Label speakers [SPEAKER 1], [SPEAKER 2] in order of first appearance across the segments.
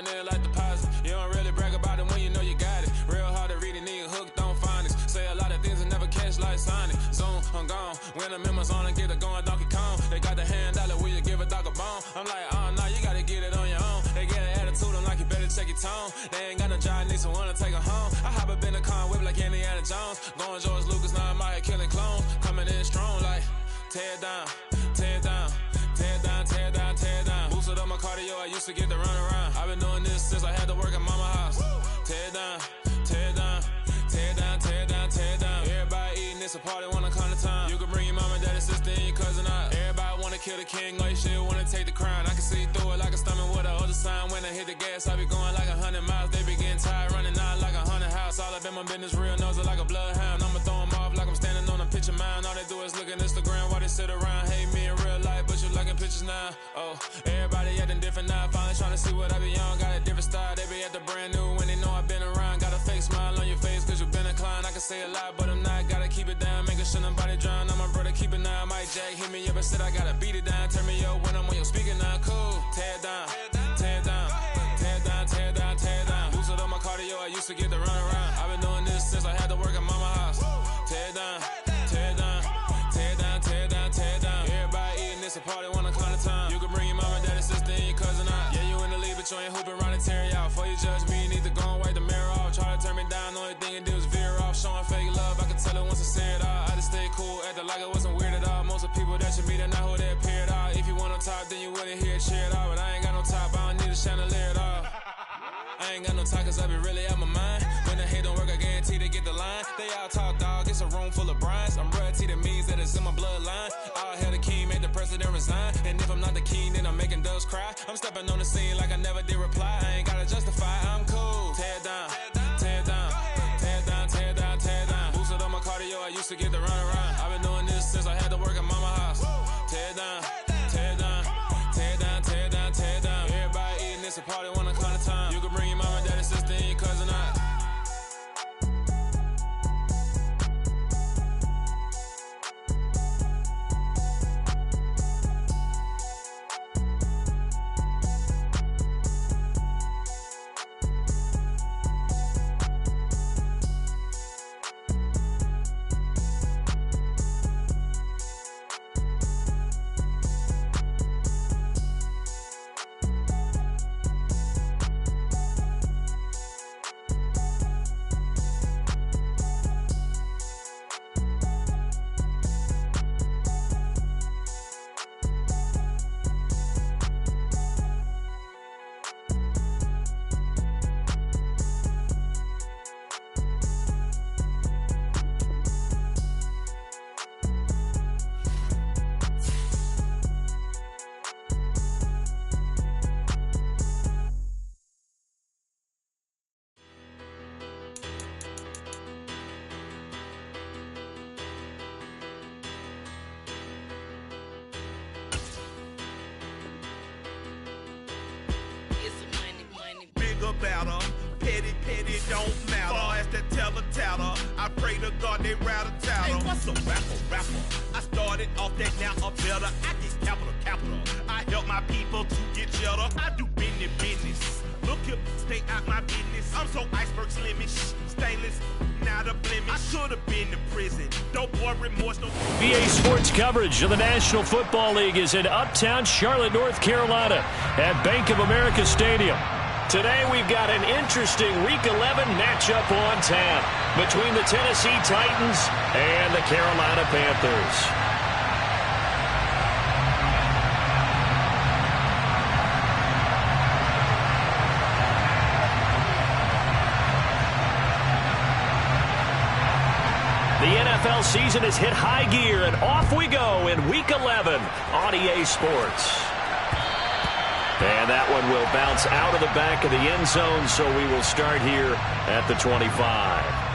[SPEAKER 1] going in like deposit. You don't really brag about it when you know you got it. Real hard to read it, nigga hooked on phonics. Say a lot of things and never catch like Sonic. Zoom, I'm gone. When the members on and get it going Donkey Kong. They got the hand dollar, will you give a dog a bone? I'm like, oh no, you gotta get it on your own. They get an attitude, I'm like, you better check your tone. They ain't got no job, need someone to take her home. I hop up in the car and whip like Indiana Jones. Going George Lucas, now I'm out here killing clones. Coming in strong like, tear down, tear down. Tear down, tear down, tear down. Boosted up my cardio, I used to get to run around. I've been doing this since I had to work at mama house. Tear down, tear down, tear down, tear down, tear down. Everybody eating, it's a party, wanna come to time. You can bring your mama, daddy, sister, and your cousin out. Everybody wanna kill the king, like shit, wanna take the crown. I can see through it like a stomach with a other sign. When I hit the gas, I be going like 100 miles. They be getting tired, running out like 100 house. All up in my business, real nose like a bloodhound. I'ma throw them off like I'm standing on a picture mound. All they do is look at Instagram while they sit around. Hate me in real life, but you liking pictures now. Oh, everybody acting different now. Finally trying to see what I be on. Got a different style, they be at the brand new when they know I've been around. Got a fake smile on your face cause you been inclined. I can say a lot, but I'm not. Gotta keep it down, making sure nobody drown. I'm my brother, keep it now. Mike Jack hit me up and said I gotta beat it down. Turn me up when I'm on your speaker now. Cool, tear down, tear down, tear down, tear down, tear down. Boosted up my cardio, I used to get to run around. I've been doing this since I had to work at mama house. Tear down, tear down, tear down, tear down, tear down. Everybody eating, it's a party, wanna come to time. You can bring your mama, daddy, sister, and your cousin out. Yeah, you in the league, but you ain't hooping around and tear out. Before you judge me, you need to go and wipe the mirror off. Try to turn me down, the only thing you do is veer off. Showing fake love, I can tell it once I say it all. I just stay cool, acting like it wasn't weird at all. Most of the people that you meet are not who they appear at all. If you want on top, then you wouldn't hear it cheer at all. But I ain't got no top, I don't need a chandelier at all. I ain't got no talk cause I be really out my mind. When the hate don't work, I guarantee they get the line. They all talk dog, it's a room full of brines. I'm royalty, that means that it's in my bloodline. All hell the king, made the president resign. And if I'm not the king, then I'm making doves cry. I'm stepping on the scene like I never did reply. I ain't gotta justify, I'm cool. Tear down, tear down, tear down, tear down, tear down. Boosted up my cardio, I used to get to run around. I've been doing this since I had to work at mama house. Tear down, tear down, tear down, tear down, tear down. Everybody eating, it's a party, wanna come to time. You can bring your mama, daddy, sister, and your cousin out.
[SPEAKER 2] Better. Petty, don't matter. Far as that teller, I pray to God they rather tattle. Hey, what's a rapper? I started off that, now I'm better. I get capital. I help my people to get cheddar. I do business. Look here, stay out my business. I'm so iceberg slimish, stainless, not a blemish. I should have been to prison. Don't boy remorse, no.
[SPEAKER 3] BA Sports coverage of the National Football League is in Uptown Charlotte, North Carolina at Bank of America Stadium. Today we've got an interesting Week 11 matchup on tap between the Tennessee Titans and the Carolina Panthers. The NFL season has hit high gear, and off we go in Week 11 on EA Sports. And that one will bounce out of the back of the end zone, so we will start here at the 25.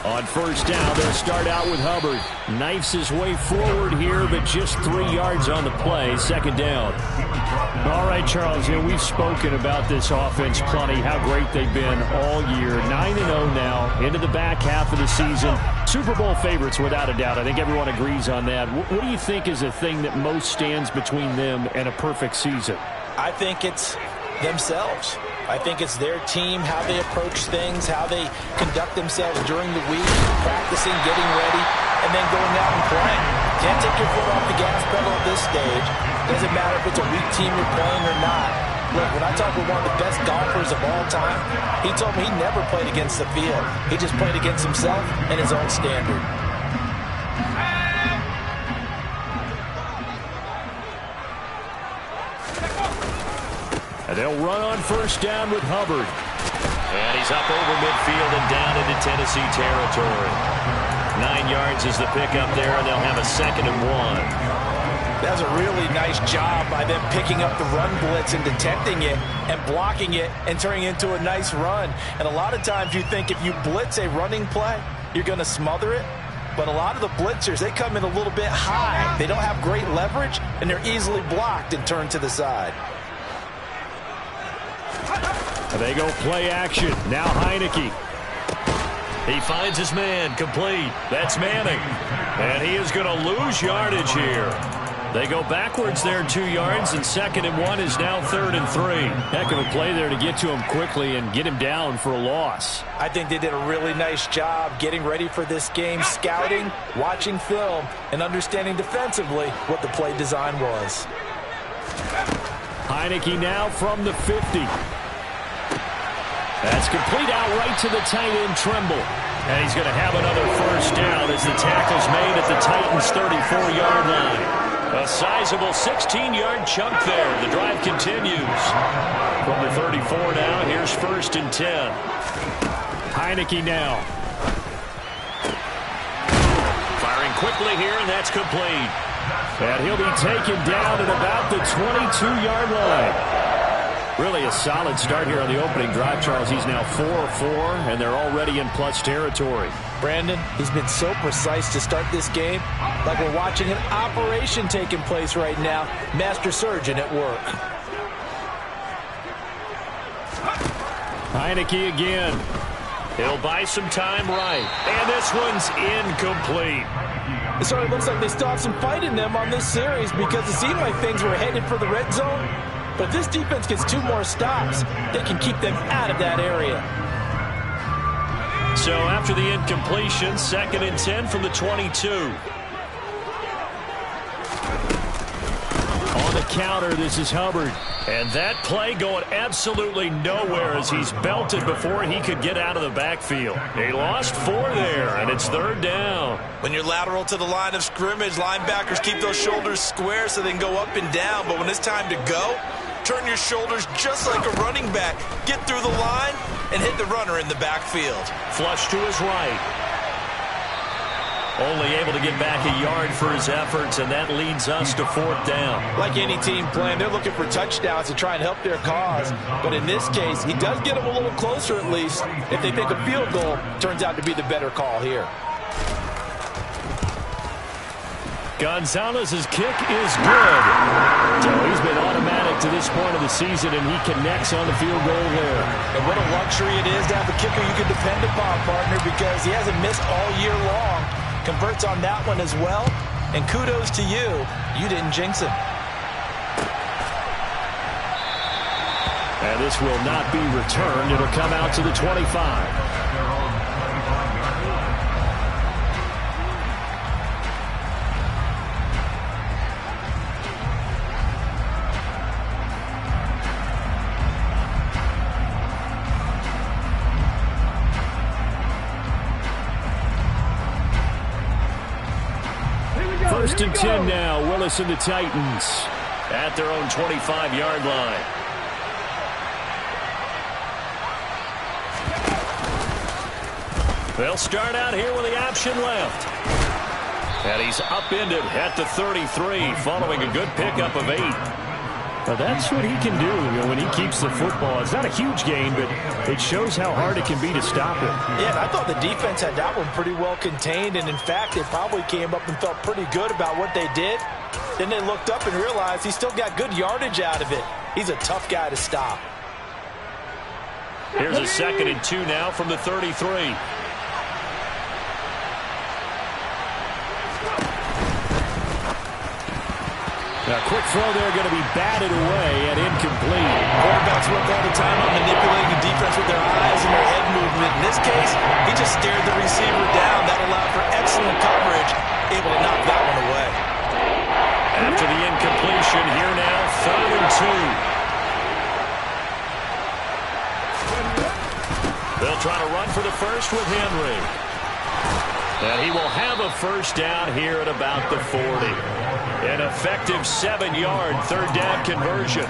[SPEAKER 3] On first down. They'll start out with Hubbard. Knifes his way forward here, but just 3 yards on the play. Second down. All right, Charles, we've spoken about this offense plenty, how great they've been all year. 9-0 now, into the back half of the season. Super Bowl favorites, without a doubt. I think everyone agrees on that. What do you think is the thing that most stands between them and a perfect season?
[SPEAKER 4] I think it's themselves. I think it's their team, how they approach things, how they conduct themselves during the week, practicing, getting ready, and then going out and playing. Can't take your foot off the gas pedal at this stage. Doesn't matter if it's a weak team you're playing or not. Look, when I talk with one of the best golfers of all time, he told me he never played against the field. He just played against himself and his own standard.
[SPEAKER 3] And they'll run on first down with Hubbard.
[SPEAKER 5] And he's up over midfield and down into Tennessee territory. 9 yards is the pickup there, and they'll have a 2nd and 1.
[SPEAKER 4] That's a really nice job by them picking up the run blitz and detecting it and blocking it and turning it into a nice run. And a lot of times you think if you blitz a running play, you're going to smother it. But a lot of the blitzers, they come in a little bit high. They don't have great leverage, and they're easily blocked and turned to the side.
[SPEAKER 3] They go play action. Now Heineke.
[SPEAKER 5] He finds his man, complete. That's Manning.
[SPEAKER 3] And he is going to lose yardage here. They go backwards there 2 yards, and 2nd and 1 is now 3rd and 3. Heck of a play there to get to him quickly and get him down for a loss.
[SPEAKER 4] I think they did a really nice job getting ready for this game, scouting, watching film, and understanding defensively what the play design was.
[SPEAKER 3] Heineke now from the 50. That's complete out right to the tight end, Tremble. And he's going to have another first down as the tackle's made at the Titans' 34-yard line. A sizable 16-yard chunk there. The drive continues. From the 34 now, here's 1st and 10. Heineke now.
[SPEAKER 5] Firing quickly here, and that's complete.
[SPEAKER 3] And he'll be taken down at about the 22-yard line. Really a solid start here on the opening drive, Charles. He's now 4 of 4, and they're already in plus territory.
[SPEAKER 4] Brandon, he's been so precise to start this game, like we're watching an operation taking place right now. Master surgeon at work.
[SPEAKER 3] Heineke again.
[SPEAKER 5] He'll buy some time right.
[SPEAKER 3] And this one's incomplete.
[SPEAKER 4] It sort of looks like they still have some fight in them on this series because it seemed like things were headed for the red zone. But if this defense gets 2 more stops, they can keep them out of that area.
[SPEAKER 3] So after the incompletion, 2nd and 10 from the 22. On the counter, this is Hubbard. And that play going absolutely nowhere as he's belted before he could get out of the backfield. He lost 4 there, and it's 3rd down.
[SPEAKER 6] When you're lateral to the line of scrimmage, linebackers keep those shoulders square so they can go up and down. But when it's time to go, turn your shoulders just like a running back. Get through the line and hit the runner in the backfield.
[SPEAKER 3] Flush to his right. Only able to get back a yard for his efforts, and that leads us to 4th down.
[SPEAKER 4] Like any team playing, they're looking for touchdowns to try and help their cause. But in this case, he does get them a little closer at least. If they think a field goal turns out to be the better call here.
[SPEAKER 3] Gonzalez's kick is good. So he's been automatic to this point of the season, and he connects on the field goal there.
[SPEAKER 4] And what a luxury it is to have a kicker you can depend upon, partner, because he hasn't missed all year long. Converts on that one as well. And kudos to you. You didn't jinx him.
[SPEAKER 3] And this will not be returned. It'll come out to the 25. First and 10 now. Willis and the Titans at their own 25-yard line. They'll start out here with the option left. And he's upended at the 33 following a good pickup of 8. Well, that's what he can do, when he keeps the football. It's not a huge gain, but it shows how hard it can be to stop him.
[SPEAKER 4] Yeah, and I thought the defense had that one pretty well contained, and in fact, they probably came up and felt pretty good about what they did. Then they looked up and realized he still got good yardage out of it. He's a tough guy to stop.
[SPEAKER 3] Here's a 2nd and 2 now from the 33. A quick throw there going to be batted away and incomplete.
[SPEAKER 6] Quarterbacks work all the time on manipulating the defense with their eyes and their head movement. In this case, he just stared the receiver down. That allowed for excellent coverage, able to knock that one away.
[SPEAKER 3] After the incompletion, here now, 3rd and 2. They'll try to run for the first with Henry. And he will have a first down here at about the 40. An effective 7-yard third down conversion.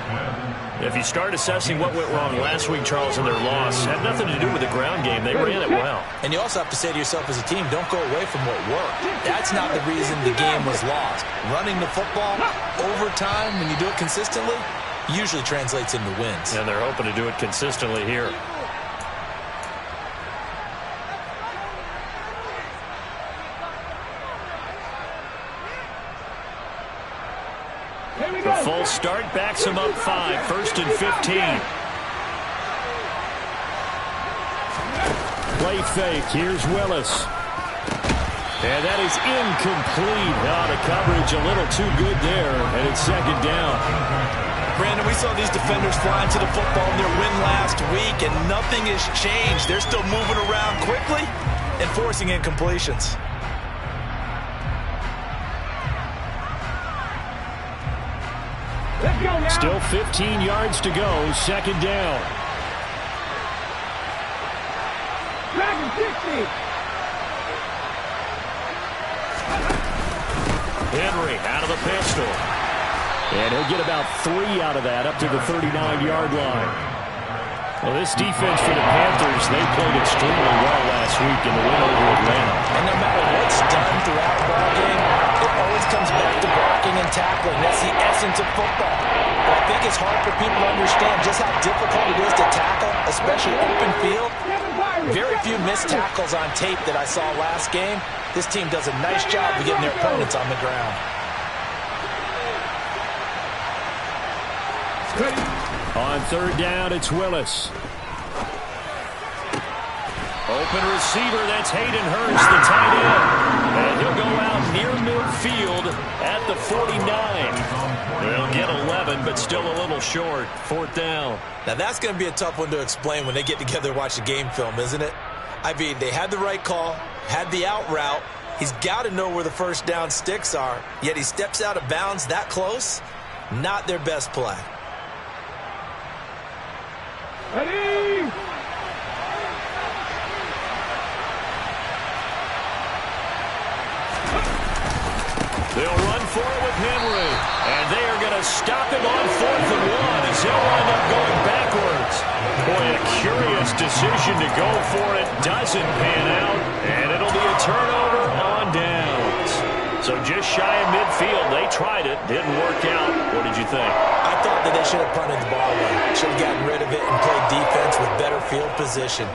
[SPEAKER 3] If you start assessing what went wrong last week, Charles, in their loss, had nothing to do with the ground game. They ran it well.
[SPEAKER 4] And you also have to say to yourself as a team, don't go away from what worked. That's not the reason the game was lost. Running the football over time, when you do it consistently, usually translates into wins.
[SPEAKER 3] And they're hoping to do it consistently here. The full start backs him up 5, 1st and 15. Play fake. Here's Willis. And that is incomplete. The coverage a little too good there, and it's 2nd down.
[SPEAKER 6] Brandon, we saw these defenders flying to the football in their win last week, and nothing has changed. They're still moving around quickly and forcing incompletions.
[SPEAKER 3] Still 15 yards to go, 2nd down. Henry out of the pistol. And he'll get about 3 out of that, up to the 39-yard line. Well, this defense for the Panthers, they played extremely well last week in the win over Atlanta.
[SPEAKER 4] And no matter what's done throughout the ball game, it always comes back to blocking and tackling. That's the essence of football. But I think it's hard for people to understand just how difficult it is to tackle, especially open field. Very few missed tackles on tape that I saw last game. This team does a nice job of getting their opponents on the ground.
[SPEAKER 3] On 3rd down, it's Willis. Open receiver, that's Hayden Hurst, the tight end. And he'll go out near midfield at the 49. They'll get 11, but still a little short. 4th down.
[SPEAKER 4] Now, that's going to be a tough one to explain when they get together and watch the game film, isn't it? I mean, they had the right call, had the out route. He's got to know where the first down sticks are, yet he steps out of bounds that close. Not their best play.
[SPEAKER 7] Ready?
[SPEAKER 3] They'll run for it with Henry. And they are going to stop him on 4th and 1 as he'll wind up going backwards. Boy, a curious decision to go for it. Doesn't pan out. And it'll be a turnover on downs. So just shy of midfield. They tried it. Didn't work out. What did you think?
[SPEAKER 4] I thought that they should have punted the ball away. Should have gotten rid of it and played defense with better field position.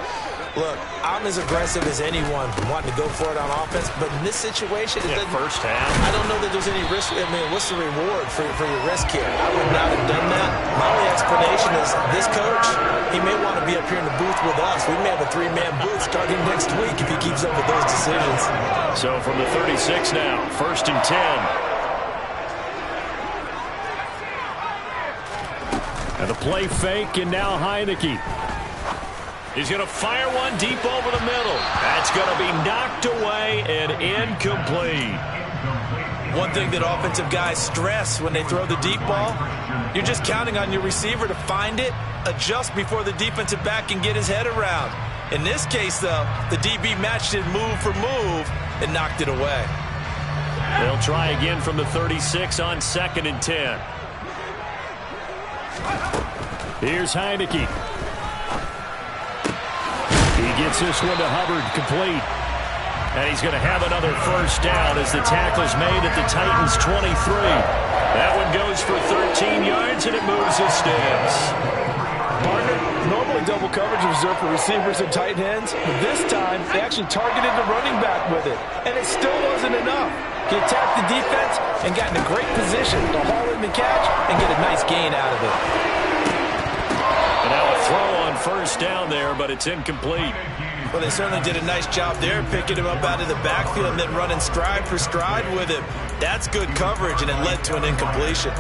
[SPEAKER 4] Look, I'm as aggressive as anyone wanting to go for it on offense, but in this situation,
[SPEAKER 3] first half,
[SPEAKER 4] I don't know that there's any risk. I mean, what's the reward for your risk here? I would not have done that. My only explanation is this coach, he may want to be up here in the booth with us. We may have a 3-man booth starting next week if he keeps up with those decisions.
[SPEAKER 3] So from the 36 now, 1st and 10. And the play fake, and now Heineke. He's going to fire one deep over the middle. That's going to be knocked away and incomplete.
[SPEAKER 6] One thing that offensive guys stress when they throw the deep ball, you're just counting on your receiver to find it, adjust before the defensive back can get his head around. In this case, though, the DB matched it move for move and knocked it away.
[SPEAKER 3] They'll try again from the 36 on 2nd and 10. Here's Heineke. He gets this one to Hubbard, complete. And he's going to have another first down as the tackle's made at the Titans' 23. That one goes for 13 yards, and it moves his sticks.
[SPEAKER 4] Partner, normally double coverage is reserved for receivers and tight ends, but this time they actually targeted the running back with it, and it still wasn't enough. He attacked the defense and got in a great position to haul in the catch and get a nice gain out of it.
[SPEAKER 3] And now a throw on first down there, but it's incomplete.
[SPEAKER 6] Well, they certainly did a nice job there, picking him up out of the backfield and then running stride for stride with him. That's good coverage, and it led to an incompletion.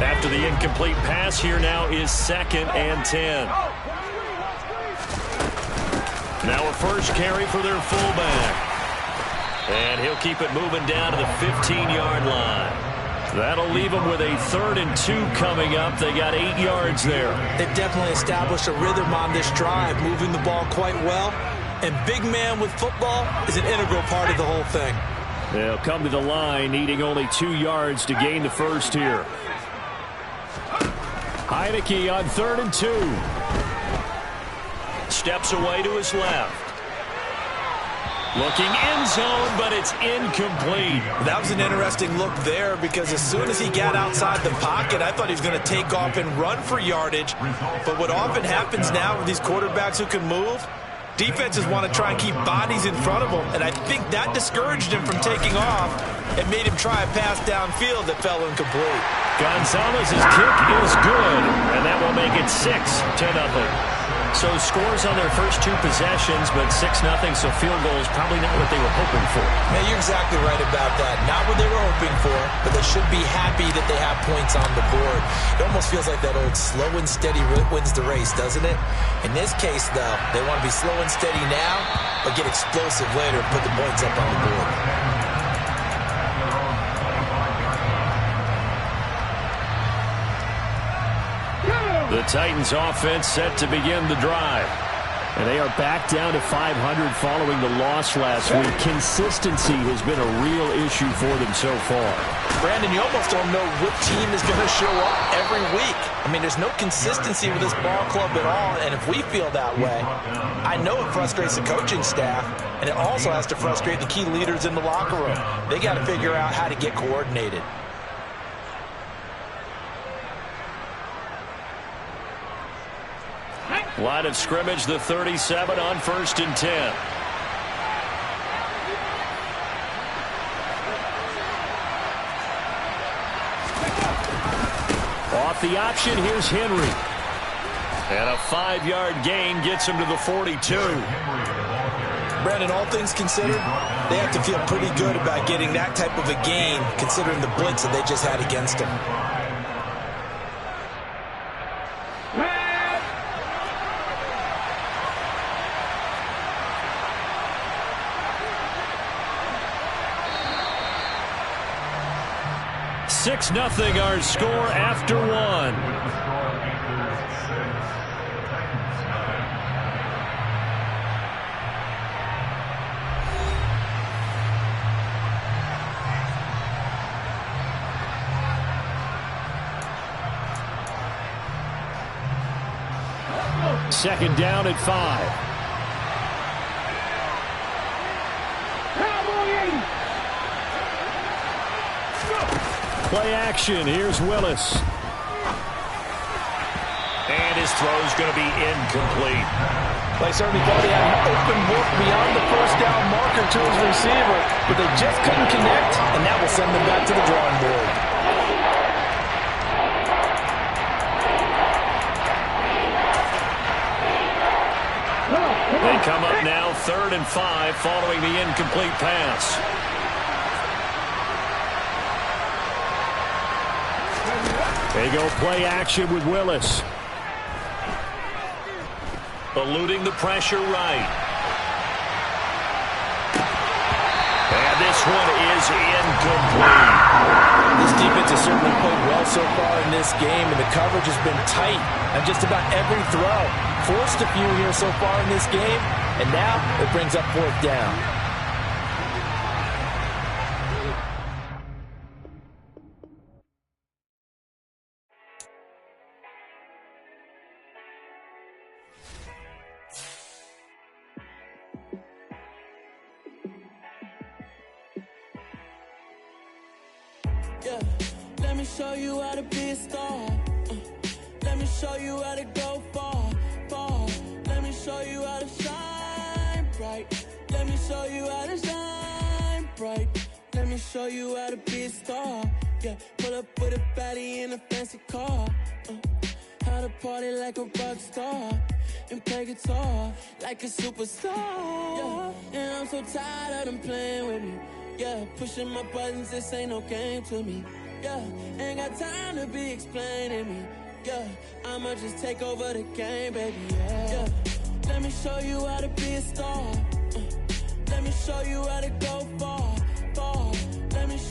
[SPEAKER 3] After the incomplete pass, here now is 2nd and 10. Now a first carry for their fullback. And he'll keep it moving down to the 15-yard line. That'll leave them with a 3rd and 2 coming up. They got 8 yards there.
[SPEAKER 4] They've definitely established a rhythm on this drive, moving the ball quite well. And big man with football is an integral part of the whole thing.
[SPEAKER 3] They'll come to the line, needing only 2 yards to gain the first here. Heineke on 3rd and 2. Steps away to his left. Looking end zone, but it's incomplete.
[SPEAKER 6] That was an interesting look there because as soon as he got outside the pocket, I thought he was going to take off and run for yardage. But what often happens now with these quarterbacks who can move, defenses want to try and keep bodies in front of them, and I think that discouraged him from taking off and made him try a pass downfield that fell incomplete.
[SPEAKER 3] Gonzalez's kick is good, and that will make it 6-0. So scores on their first 2 possessions, but 6-0, so field goal is probably not what they were hoping for.
[SPEAKER 4] Man, you're exactly right about that. Not what they were hoping for, but they should be happy that they have points on the board. It almost feels like that old slow and steady wins the race, doesn't it? In this case, though, they want to be slow and steady now, but get explosive later and put the points up on the board.
[SPEAKER 3] The Titans offense set to begin the drive. And they are back down to 500 following the loss last week. Consistency has been a real issue for them so far.
[SPEAKER 4] Brandon, you almost don't know what team is going to show up every week. I mean, there's no consistency with this ball club at all, and if we feel that way, I know it frustrates the coaching staff, and it also has to frustrate the key leaders in the locker room. They got to figure out how to get coordinated.
[SPEAKER 3] Line of scrimmage, the 37 on 1st and 10. Off the option, here's Henry. And a 5-yard gain gets him to the 42.
[SPEAKER 4] Brandon, all things considered, they have to feel pretty good about getting that type of a gain, considering the blitz that they just had against them.
[SPEAKER 3] Six 0 our score after 1. Second down at 5. Play action. Here's Willis. And his throw's going to be incomplete.
[SPEAKER 4] They certainly thought he had an open look beyond the first down marker to his receiver, but they just couldn't connect, and that will send them back to the drawing board.
[SPEAKER 3] They come up now 3rd and 5 following the incomplete pass. They go play action with Willis. Eluding the pressure right. And this one is incomplete.
[SPEAKER 4] This defense has certainly played well so far in this game, and the coverage has been tight on just about every throw. Forced a few here so far in this game, and now it brings up 4th down.
[SPEAKER 8] Yeah, let me show you how to be a star. Let me show you how to go far, far. Let me show you how to shine bright. Let me show you how to shine bright. Let me show you how to be a star. Yeah, pull up with a baddie in a fancy car. How to party like a rock star and play guitar like a superstar. Yeah, and I'm so tired of them playing with me. Yeah, pushing my buttons, this ain't no game to me. Yeah, ain't got time to be explaining me. Yeah, I'ma just take over the game, baby. Yeah, let me show you how to be a star. Let me show you how to go far.